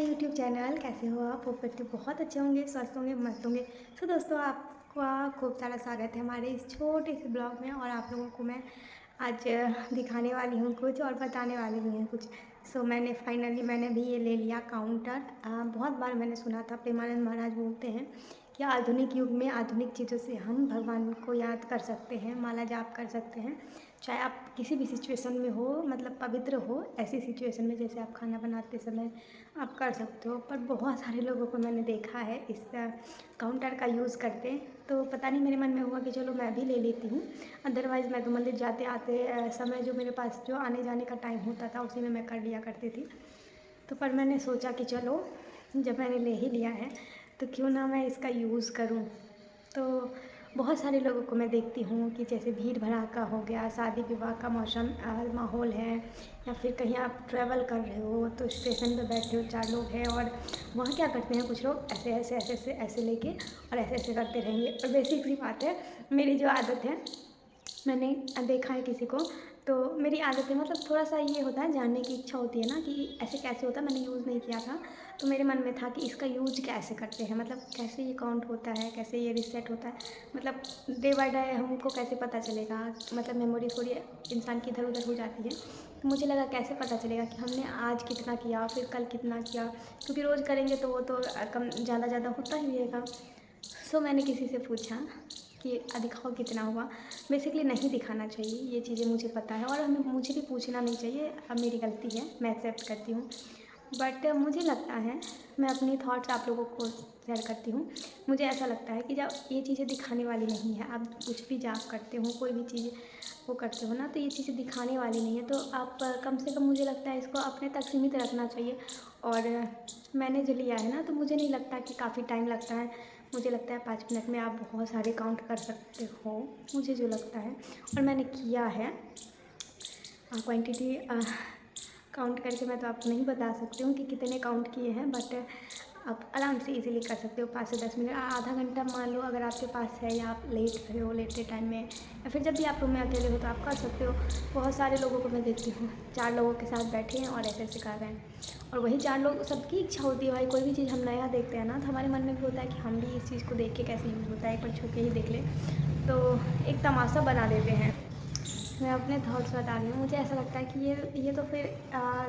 My YouTube channel. कैसे हो आप? होप करती हूँ बहुत अच्छे होंगे, स्वस्थ होंगे, मस्त होंगे। सो दोस्तों, आपका खूब सारा स्वागत है हमारे इस छोटे से ब्लॉग में। और आप लोगों को मैं आज दिखाने वाली हूँ कुछ और बताने वाली भी हूँ कुछ। सो मैंने भी ये ले लिया काउंटर। बहुत बार मैंने सुना था, प्रेमानंद महाराज बोलते हैं कि आधुनिक युग में आधुनिक चीज़ों से हम भगवान को याद कर सकते हैं, माला जाप कर सकते हैं। चाहे आप किसी भी सिचुएशन में हो, मतलब पवित्र हो, ऐसी सिचुएशन में जैसे आप खाना बनाते समय आप कर सकते हो। पर बहुत सारे लोगों को मैंने देखा है इस काउंटर का यूज़ करते, तो पता नहीं मेरे मन में हुआ कि चलो मैं भी ले लेती हूँ। अदरवाइज़ मैं तो मंदिर जाते आते समय जो मेरे पास जो आने जाने का टाइम होता था उसी में मैं कर लिया करती थी। तो पर मैंने सोचा कि चलो, जब मैंने ले ही लिया है तो क्यों ना मैं इसका यूज़ करूँ। तो बहुत सारे लोगों को मैं देखती हूँ कि जैसे भीड़ भड़ाका हो गया, शादी विवाह का माहौल है, या फिर कहीं आप ट्रैवल कर रहे हो तो स्टेशन पे बैठे हो, 4 लोग हैं और वहाँ क्या करते हैं, कुछ लोग ऐसे ऐसे ऐसे ऐसे ऐसे लेके और ऐसे ऐसे करते रहेंगे। और बेसिक सी बात है, मेरी जो आदत है, मैंने देखा है किसी को, तो मेरी आदत है, मतलब थोड़ा सा ये होता है, जानने की इच्छा होती है ना कि ऐसे कैसे होता है। मैंने यूज़ नहीं किया था, तो मेरे मन में था कि इसका यूज़ कैसे करते हैं, मतलब कैसे ये काउंट होता है, कैसे ये रीसेट होता है, मतलब डे बाय डे हमको कैसे पता चलेगा। मतलब मेमोरी थोड़ी इंसान की इधर उधर हो जाती है, तो मुझे लगा कैसे पता चलेगा कि हमने आज कितना किया, फिर कल कितना किया, क्योंकि रोज़ करेंगे तो वो तो कम ज़्यादा ज़्यादा होता ही रहेगा। सो मैंने किसी से पूछा कि दिखाओ कितना हुआ। बेसिकली नहीं दिखाना चाहिए, ये चीज़ें मुझे पता है, और हमें मुझे भी पूछना नहीं चाहिए। अब मेरी गलती है, मैं एक्सेप्ट करती हूँ। बट मुझे लगता है, मैं अपनी थॉट्स आप लोगों को शेयर करती हूँ। मुझे ऐसा लगता है कि जब ये चीज़ें दिखाने वाली नहीं है, आप कुछ भी जाप करते हो, कोई भी चीज़ वो करते हो ना, तो ये चीज़ें दिखाने वाली नहीं है, तो आप कम से कम, मुझे लगता है, इसको अपने तक सीमित रखना चाहिए। और मैंने जो लिया है ना, तो मुझे नहीं लगता कि काफ़ी टाइम लगता है। मुझे लगता है 5 मिनट में आप बहुत सारे काउंट कर सकते हो, मुझे जो लगता है। और मैंने किया है क्वांटिटी काउंट करके मैं तो आपको नहीं बता सकती हूँ कि कितने काउंट किए हैं, बट आप आराम से इजीली कर सकते हो। 5 से 10 मिनट, आधा घंटा मान लो अगर आपके पास है, या आप लेट रहे हो, लेटे टाइम में, या फिर जब भी आप रूम में अकेले हो तो आप कर सकते हो। बहुत सारे लोगों को मैं देखती हूँ, 4 लोगों के साथ बैठे हैं और ऐसे ऐसे कर रहे हैं। और वही 4 लोग, सबकी इच्छा होती है भाई, कोई भी चीज़ हम नया देखते हैं ना, तो हमारे मन में भी होता है कि हम भी इस चीज़ को देख के कैसे यूज़ होता है, एक बार छू के ही देख ले, तो एक तमाशा बना देते हैं। मैं अपने थॉट्स बता रही हूँ। मुझे ऐसा लगता है कि ये तो फिर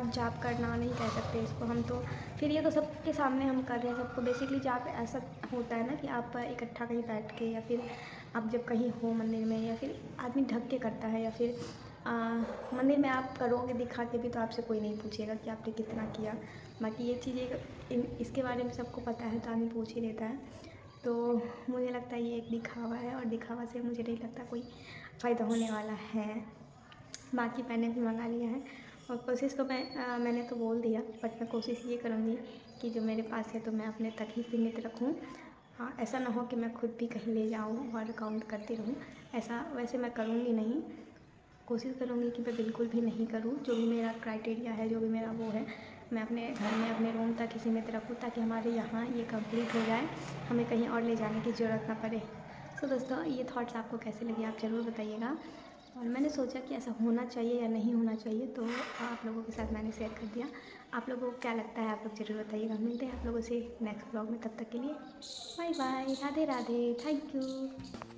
जाप करना नहीं कह सकते इसको हम, तो फिर ये तो सबके सामने हम कर रहे हैं सबको। बेसिकली जाप ऐसा होता है ना कि आप इकट्ठा कहीं बैठ के, या फिर आप जब कहीं हो मंदिर में, या फिर आदमी ढक के करता है, या फिर मंदिर में आप करोगे दिखा के भी, तो आपसे कोई नहीं पूछेगा कि आपने कितना किया। बाकी ये चीज़ें इसके बारे में सबको पता है, तो आदमी पूछ ही लेता है। तो मुझे लगता है ये एक दिखावा है, और दिखावा से मुझे नहीं लगता कोई फ़ायदा होने वाला है। बाकी मैंने भी मंगा लिया है, और कोशिश तो मैंने तो बोल दिया, बट मैं कोशिश ये करूँगी कि जो मेरे पास है तो मैं अपने तक ही सीमित रखूँ। हाँ, ऐसा ना हो कि मैं खुद भी कहीं ले जाऊँ और काउंट करती रहूँ। ऐसा वैसे मैं करूँगी नहीं, कोशिश करूँगी कि मैं बिल्कुल भी नहीं करूँ। जो भी मेरा क्राइटेरिया है, जो भी मेरा वो है, मैं अपने घर में अपने रूम तक ही सीमित रखूँ, ताकि हमारे यहाँ ये कंप्लीट हो जाए, हमें कहीं और ले जाने की ज़रूरत ना पड़े। सो दोस्तों, ये थॉट्स आपको कैसे लगे आप ज़रूर बताइएगा। और मैंने सोचा कि ऐसा होना चाहिए या नहीं होना चाहिए, तो आप लोगों के साथ मैंने शेयर कर दिया। आप लोगों को क्या लगता है, आप लोग ज़रूर बताइएगा। मिलते हैं आप लोगों से नेक्स्ट ब्लॉग में, तब तक के लिए bye bye, Radhe Radhe, thank you.